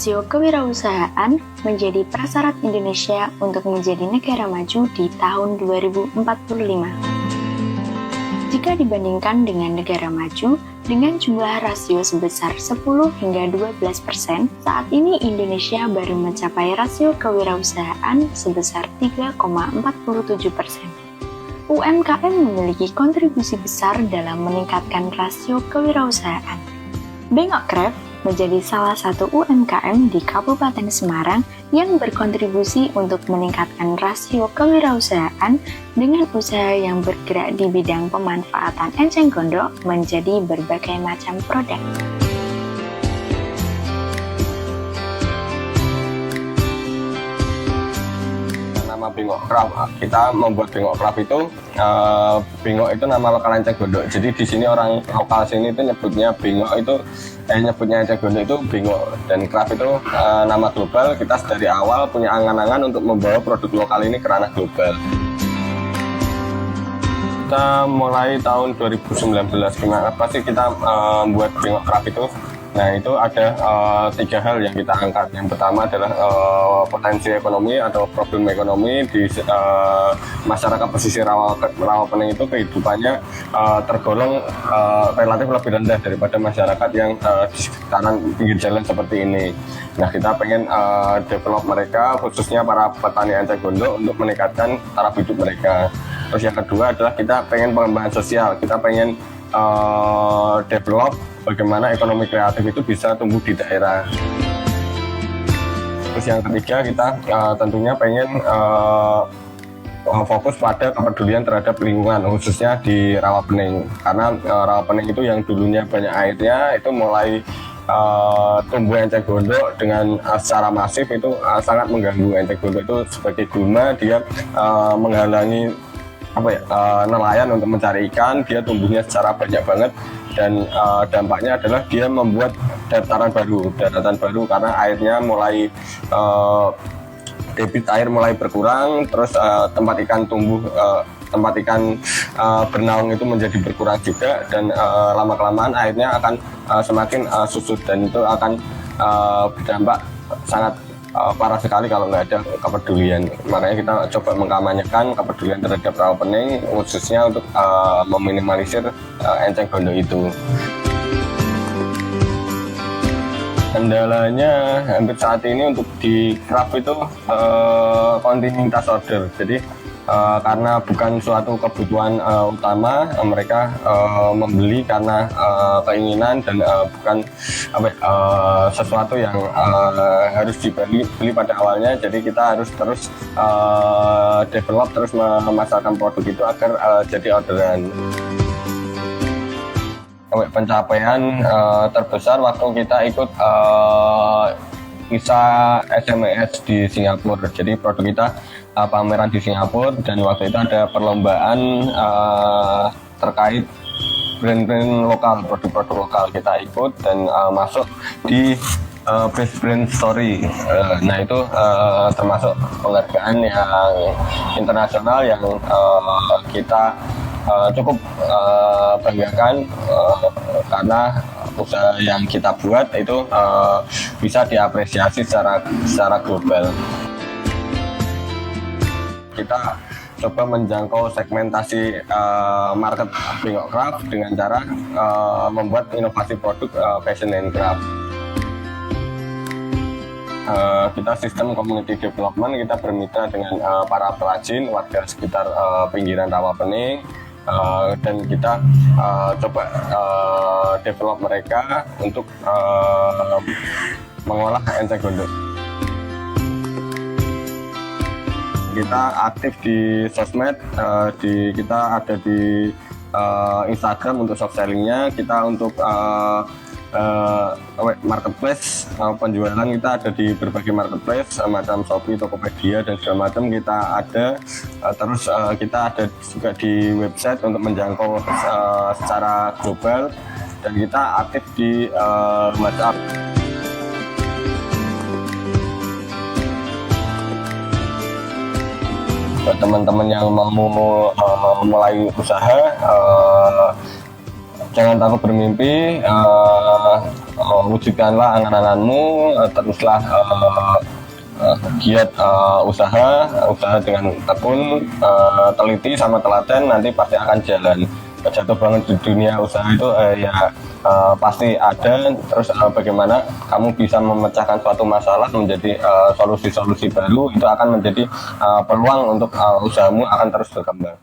Rasio kewirausahaan menjadi prasyarat Indonesia untuk menjadi negara maju di tahun 2045. Jika dibandingkan dengan negara maju, dengan jumlah rasio sebesar 10 hingga 12%, saat ini Indonesia baru mencapai rasio kewirausahaan sebesar 3,47%. UMKM memiliki kontribusi besar dalam meningkatkan rasio kewirausahaan. Bengok menjadi salah satu UMKM di Kabupaten Semarang yang berkontribusi untuk meningkatkan rasio kewirausahaan dengan usaha yang bergerak di bidang pemanfaatan enceng gondok menjadi berbagai macam produk. Nama Bengok Craft, kita membuat Bengok Craft itu Bengok itu nama lokal enceng gondok. Jadi di sini orang lokal sini itu nyebutnya Bengok itu nyebutnya enceng gondok itu Bengok, dan Craft itu nama global. Kita dari awal punya angan-angan untuk membawa produk lokal ini ke ranah global. Kita mulai tahun 2019, kenapa sih kita membuat Bengok Craft itu? Nah, itu ada 3 hal yang kita angkat. Yang pertama adalah potensi ekonomi atau problem ekonomi di masyarakat pesisir Rawapening itu kehidupannya tergolong relatif lebih rendah daripada masyarakat yang di sekitaran pinggir jalan seperti ini. Nah, kita pengen develop mereka, khususnya para petani enceng gondok, untuk meningkatkan taraf hidup mereka. Terus yang kedua adalah kita pengen pengembangan sosial, kita pengen develop bagaimana ekonomi kreatif itu bisa tumbuh di daerah. Terus yang ketiga, kita tentunya pengen fokus pada kepedulian terhadap lingkungan, khususnya di Rawapening. Karena Rawapening itu yang dulunya banyak airnya, itu mulai tumbuh enceng gondok dengan secara masif, itu sangat mengganggu. Enceng gondok itu sebagai gulma, dia menghalangi nelayan untuk mencari ikan. Dia tumbuhnya secara banyak banget, dan dampaknya adalah dia membuat daratan baru karena airnya mulai debit air mulai berkurang. Terus tempat ikan bernaung itu menjadi berkurang juga, dan lama-kelamaan airnya akan semakin susut, dan itu akan berdampak sangat parah sekali kalau nggak ada kepedulian. Makanya kita coba mengkampanyekan kepedulian terhadap Rawapening, khususnya untuk meminimalisir enceng gondok itu. Kendalanya hampir saat ini untuk di Craft itu kontinuitas order. Jadi karena bukan suatu kebutuhan utama, mereka membeli karena keinginan, dan bukan sesuatu yang harus dibeli pada awalnya. Jadi kita harus terus develop, terus memasarkan produk itu agar jadi orderan. Pencapaian terbesar waktu kita ikut ISA SMES di Singapura. Jadi produk kita pameran di Singapura, dan waktu itu ada perlombaan terkait brand-brand lokal, produk-produk lokal. Kita ikut dan masuk di Best Brand Story. Nah, itu termasuk penghargaan yang internasional yang kita cukup banggakan, karena usaha yang kita buat itu bisa diapresiasi secara global. Kita coba menjangkau segmentasi market Bengok Craft dengan cara membuat inovasi produk fashion and craft. Kita sistem community development, kita bermitra dengan para perajin warga sekitar pinggiran Rawapening, dan kita coba develop mereka untuk mengolah enceng gondok. Kita aktif di sosmed, kita ada di Instagram untuk soft sellingnya. Kita untuk marketplace, penjualan kita ada di berbagai marketplace macam Shopee, Tokopedia, dan segala macam kita ada. Terus kita ada juga di website untuk menjangkau secara global, dan kita aktif di WhatsApp. Buat teman-teman yang mau mulai usaha, jangan takut bermimpi, wujudkanlah angan-anganmu, teruslah giat usaha dengan tekun, teliti sama telaten, nanti pasti akan jalan. Jatuh bangun di dunia usaha itu pasti ada. Terus bagaimana kamu bisa memecahkan suatu masalah menjadi solusi-solusi baru, itu akan menjadi peluang untuk usahamu akan terus berkembang.